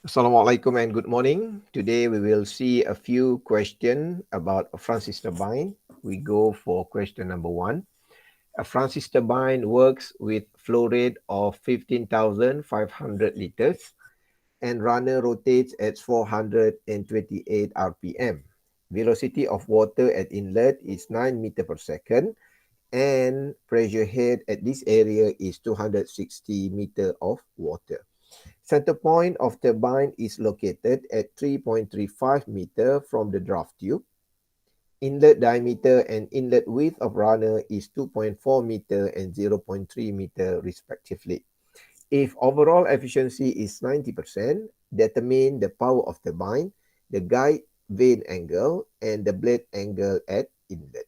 Assalamualaikum and good morning. Today we will see a few questions about a Francis turbine. We go for question number one. A Francis turbine works with flow rate of 15,500 liters and runner rotates at 428 RPM. Velocity of water at inlet is 9 meter per second and pressure head at this area is 260 meter of water. Center point of turbine is located at 3.35 meter from the draft tube. Inlet diameter and inlet width of runner is 2.4 meter and 0.3 meter respectively. If overall efficiency is 90%, determine the power of turbine, the guide vane angle, and the blade angle at inlet.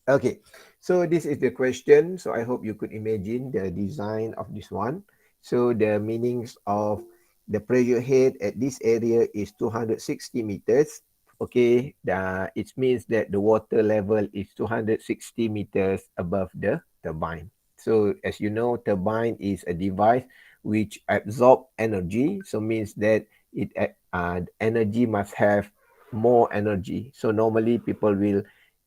Okay, so this is the question. So I hope you could imagine the design of this one. So the meanings of the pressure head at this area is 260 meters. Okay, it means that the water level is 260 meters above the turbine. So as you know, turbine is a device which absorb energy. So means that energy must have more energy. So normally people will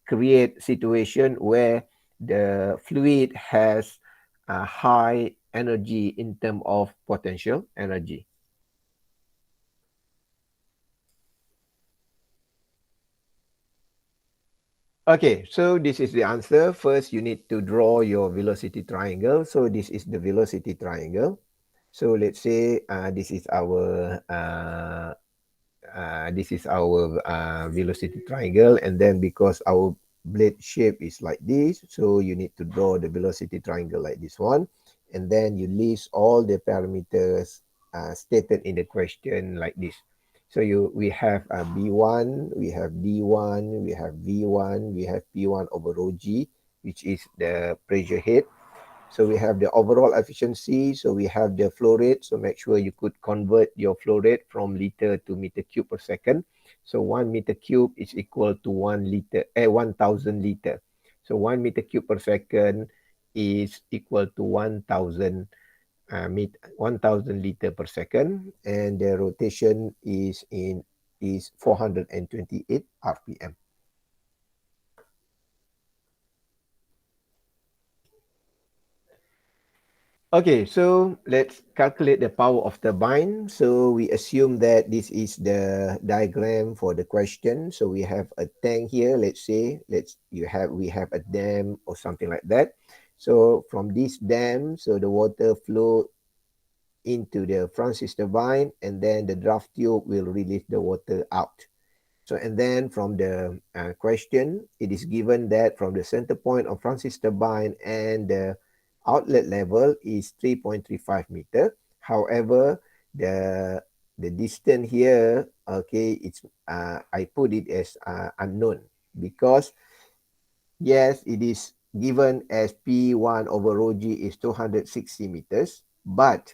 create situation where the fluid has a high energy in terms of potential energy. Okay, so this is the answer. First, you need to draw your velocity triangle. So this is the velocity triangle. So let's say this is our velocity triangle, and then because our blade shape is like this, so you need to draw the velocity triangle like this one, and then you list all the parameters stated in the question like this. So we have B1, we have D1, we have V1, we have P1 over rho G, which is the pressure head. So we have the overall efficiency. So we have the flow rate. So make sure you could convert your flow rate from liter to meter cube per second. So 1 meter cube is equal to 1,000 liter. So 1 meter cube per second is equal to 1,000 liter per second, and the rotation is 428 RPM. Okay, so let's calculate the power of turbine. So we assume that this is the diagram for the question. So we have a tank here. Let's say we have a dam or something like that. So from this dam, so the water flow into the Francis turbine, and then the draft tube will release the water out. So and then from the question, it is given that from the center point of Francis turbine and the outlet level is 3.35 meter. However, the distance here, okay, it's I put it as unknown because yes, it is given as P1 over rho G is 260 meters, but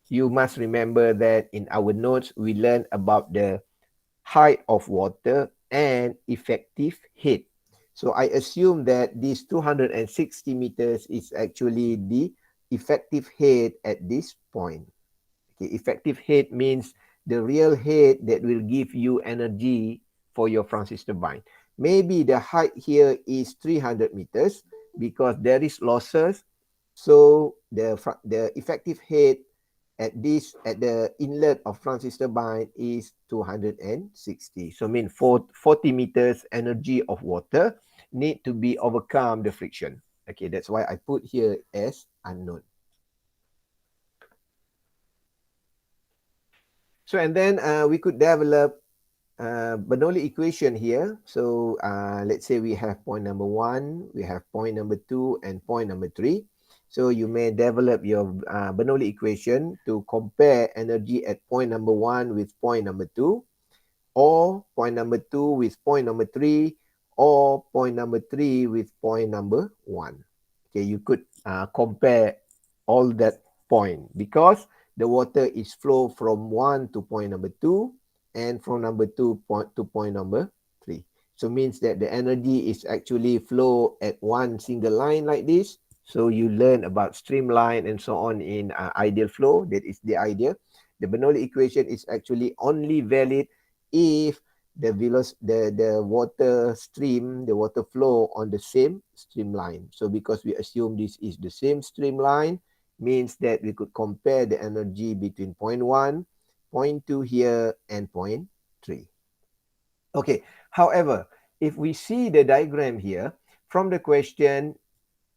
you must remember that in our notes we learned about the height of water and effective head. So I assume that this 260 meters is actually the effective head at this point. Okay, effective head means the real head that will give you energy for your Francis turbine. Maybe the height here is 300 meters because there is losses. So the effective head at the inlet of Francis turbine is 260. So mean 40 meters energy of water need to be overcome the friction. Okay, that's why I put here as unknown. So and then we could develop Bernoulli equation here. So let's say we have point number 1, we have point number 2, and point number 3. So you may develop your Bernoulli equation to compare energy at point number 1 with point number 2, or point number 2 with point number 3, or point number 3 with point number 1. Okay, you could compare all that point because the water is flow from 1 to point number 2 and from number 2 point to point number 3. So means that the energy is actually flow at one single line like this, So you learn about streamline and so on in ideal flow. That is the idea. The Bernoulli equation is actually only valid if the water stream, the water flow on the same streamline. So because we assume this is the same streamline, means that we could compare the energy between point 1, point 2 here, and point 3. Okay, however, if we see the diagram here, from the question,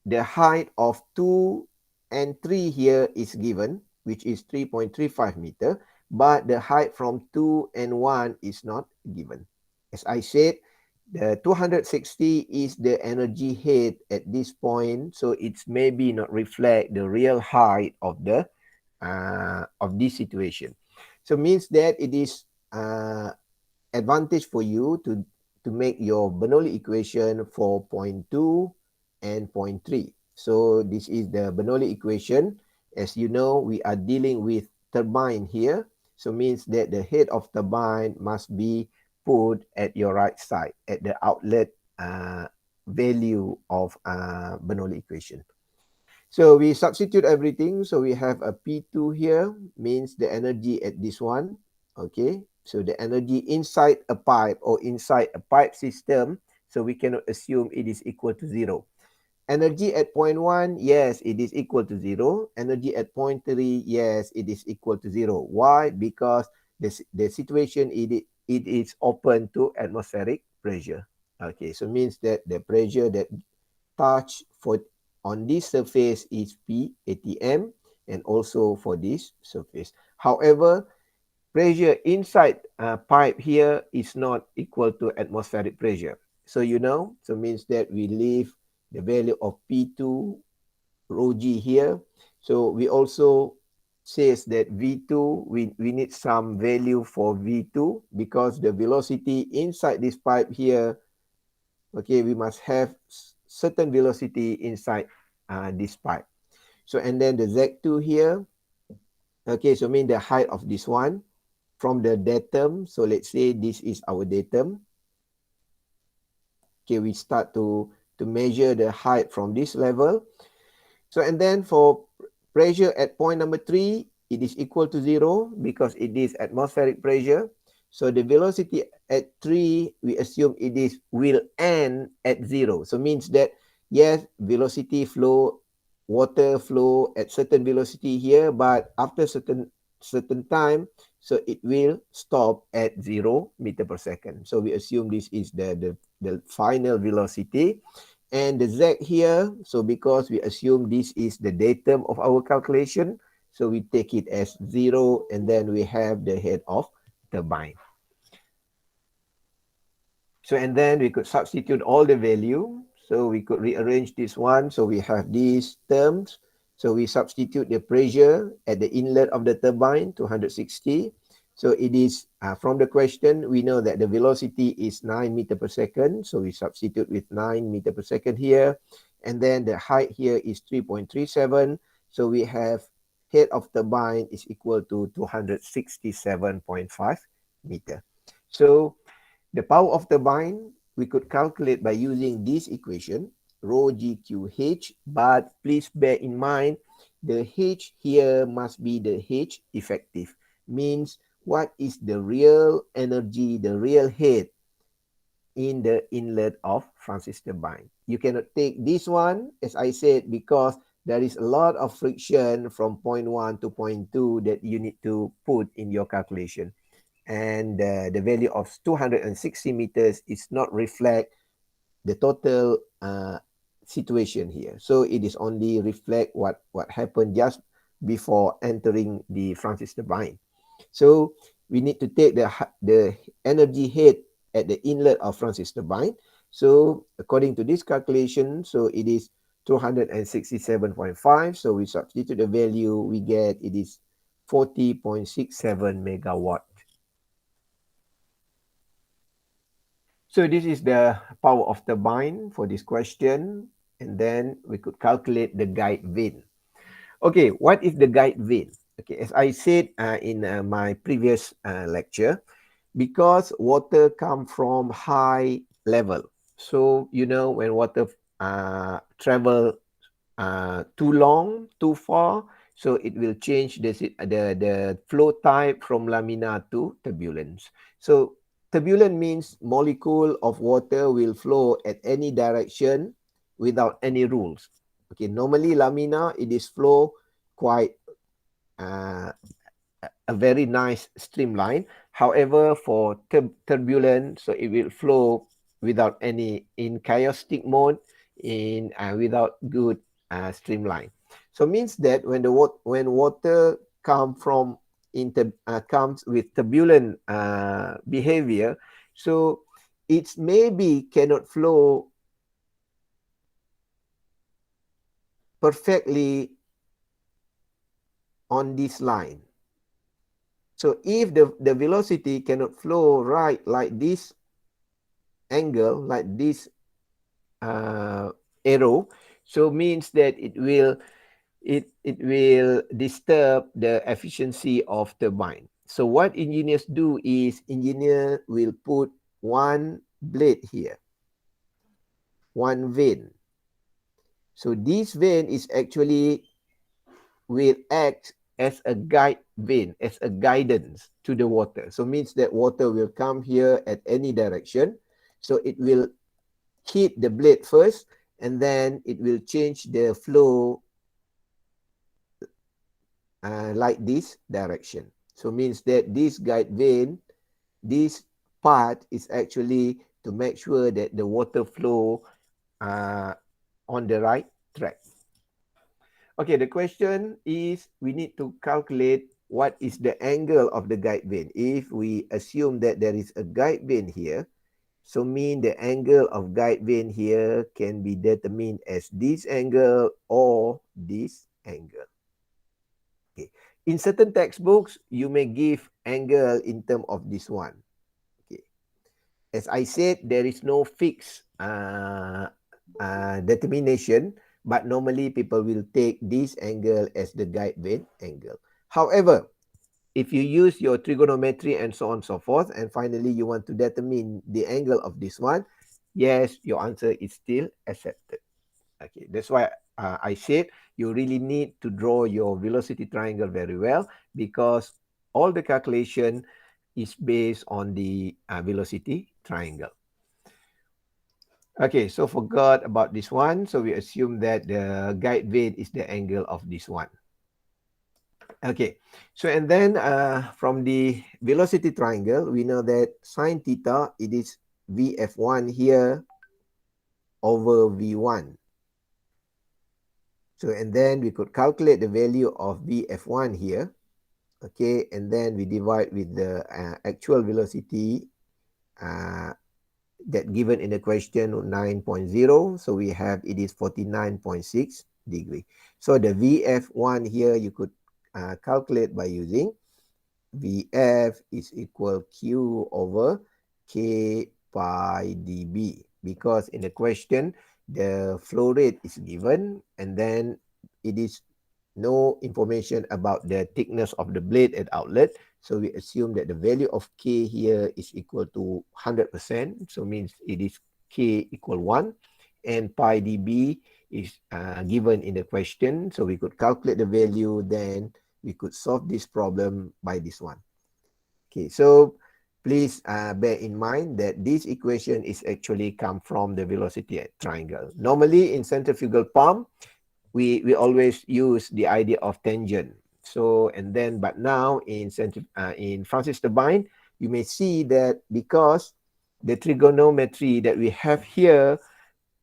the height of 2 and 3 here is given, which is 3.35 meter, but the height from 2 and 1 is not given. As I said, the 260 is the energy head at this point, so it's maybe not reflect the real height of this situation. So means that it is advantage for you to make your Bernoulli equation for point 2 and point 3. So this is the Bernoulli equation. As you know, we are dealing with turbine here. So means that the head of turbine must be put at your right side, at the outlet value of Bernoulli equation. So we substitute everything. So we have a P2 here, means the energy at this one. Okay, so the energy inside a pipe or inside a pipe system. So we cannot assume it is equal to 0. Energy at point 1, yes, it is equal to 0. Energy at point 3, yes, it is equal to 0. Why? Because the situation, it is open to atmospheric pressure. Okay, so means that the pressure that touch for on this surface is P ATM, and also for this surface. However, pressure inside pipe here is not equal to atmospheric pressure. So so means that we leave the value of P2 rho g here. So we also says that V2, we need some value for V2 because the velocity inside this pipe here, okay, we must have certain velocity inside this pipe. So and then the Z2 here, okay, so mean the height of this one from the datum. So let's say this is our datum. Okay, we start to measure the height from this level. So and then for pressure at point number 3, it is equal to 0 because it is atmospheric pressure. So the velocity at 3, we assume will end at 0. So means that yes, velocity flow, water flow at certain velocity here, but after certain time, so it will stop at 0 meter per second. So we assume this is the final velocity. And the Z here, so because we assume this is the datum of our calculation, so we take it as 0, and then we have the head of turbine. So and then we could substitute all the value. So we could rearrange this one. So we have these terms. So we substitute the pressure at the inlet of the turbine, 260. So it is, from the question, we know that the velocity is 9 meter per second. So we substitute with 9 meter per second here. And then the height here is 3.37. So we have head of turbine is equal to 267.5 meter. So the power of turbine, we could calculate by using this equation, rho GQH, but please bear in mind, the H here must be the H effective. Means what is the real energy, the real head in the inlet of Francis turbine. You cannot take this one, as I said, because there is a lot of friction from point 1 to point 2 that you need to put in your calculation. And the value of 260 meters is not reflect the total situation here. So it is only reflect what happened just before entering the Francis turbine. So we need to take the energy head at the inlet of Francis turbine. So according to this calculation, so it is 267.5. So we substitute the value, we get it is 40.67 megawatt. So this is the power of turbine for this question. And then we could calculate the Guidevane. Okay, what is the Guidevane? Okay, as I said in my previous lecture, because water come from high level. So, when water travel too long, too far, so it will change the flow type from laminar to turbulence. So turbulent means molecule of water will flow at any direction without any rules. Okay, normally laminar, it is flow quite uh, a very nice streamline. However, for turbulent, so it will flow without any, in chaotic mode, in without good streamline. So means that when when water comes with turbulent behavior, so it maybe cannot flow perfectly on this line. So if the velocity cannot flow right like this angle, like this arrow, so means that it will disturb the efficiency of turbine. So what engineers do is engineer will put one blade here, one vane. So this vane is actually will act as a guide vane, as a guidance to the water. So means that water will come here at any direction. So it will hit the blade first, and then it will change the flow like this direction. So means that this guide vane, this part is actually to make sure that the water flow on the right track. Okay, the question is we need to calculate what is the angle of the guide vane. If we assume that there is a guide vane here, so mean the angle of guide vane here can be determined as this angle or this angle. Okay. In certain textbooks, you may give angle in terms of this one. Okay. As I said, there is no fixed determination, but normally people will take this angle as the guide vane angle. However, if you use your trigonometry and so on and so forth, and finally you want to determine the angle of this one, yes, your answer is still accepted. Okay, that's why I said you really need to draw your velocity triangle very well, because all the calculation is based on the velocity triangle. Okay, so forgot about this one. So we assume that the guide vane is the angle of this one. Okay, so and then from the velocity triangle, we know that sine theta, it is VF1 here over V1. So and then we could calculate the value of VF1 here. Okay, and then we divide with the actual velocity that given in the question 9.0. So we have it is 49.6 degree. So the VF1 here you could calculate by using VF is equal Q over K pi dB, because in the question the flow rate is given and then it is no information about the thickness of the blade at outlet. So we assume that the value of K here is equal to 100%. So means it is K equal 1, and pi dB is given in the question. So we could calculate the value, then we could solve this problem by this one. Okay, so please bear in mind that this equation is actually come from the velocity triangle. Normally in centrifugal pump, we always use the idea of tangent. So and then but now in Francis turbine, you may see that because the trigonometry that we have here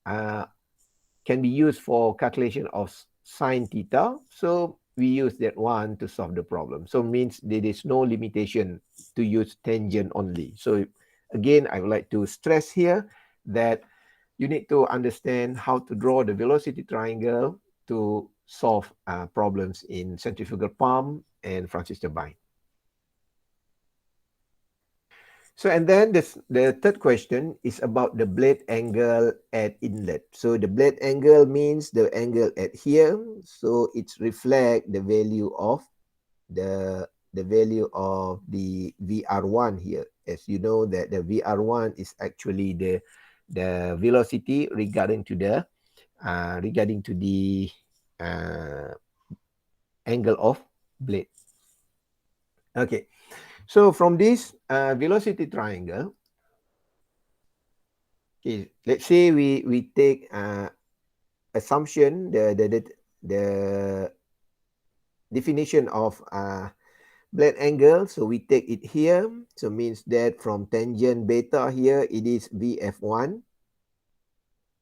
can be used for calculation of sine theta. So we use that one to solve the problem. So means there is no limitation to use tangent only. So again, I would like to stress here that you need to understand how to draw the velocity triangle to solve problems in centrifugal pump and Francis turbine. So and then the third question is about the blade angle at inlet. So the blade angle means the angle at here. So it's reflect the value of the value of the VR1 here. As you know that the VR1 is actually the velocity regarding to the angle of blade. Okay, so from this velocity triangle, okay, let's say we take assumption the definition of blade angle. So we take it here. So means that from tangent beta here, it is VF1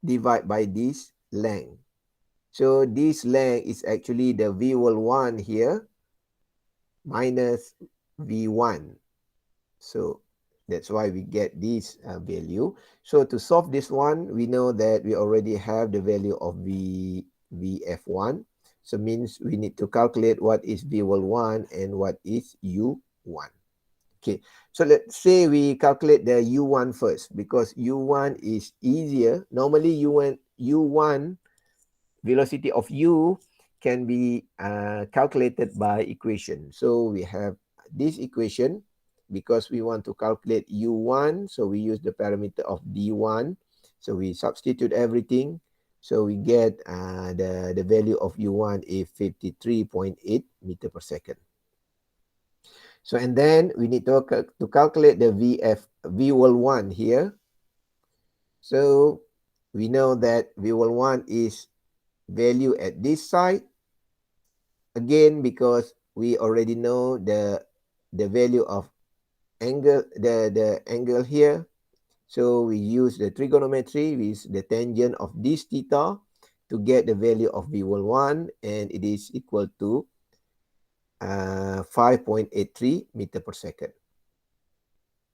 divided by this length. So this length is actually the V1 here minus V1. So that's why we get this value. So to solve this one, we know that we already have the value of VF1. So means we need to calculate what is V1 and what is U1. Okay, so let's say we calculate the U1 first, because U1 is easier. Normally U1 velocity of U can be calculated by equation. So we have this equation because we want to calculate U1. So we use the parameter of D1. So we substitute everything. So we get the value of U1 is 53.8 meter per second. So and then we need to calculate the V1 here. So we know that V1 is value at this side. Again, because we already know the value of angle, the angle here. So we use the trigonometry with the tangent of this theta to get the value of V1, and it is equal to 5.83 meter per second.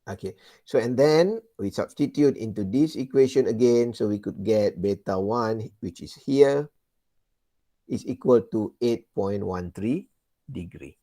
Okay, so and then we substitute into this equation again, so we could get beta 1, which is here, is equal to 8.13 degree.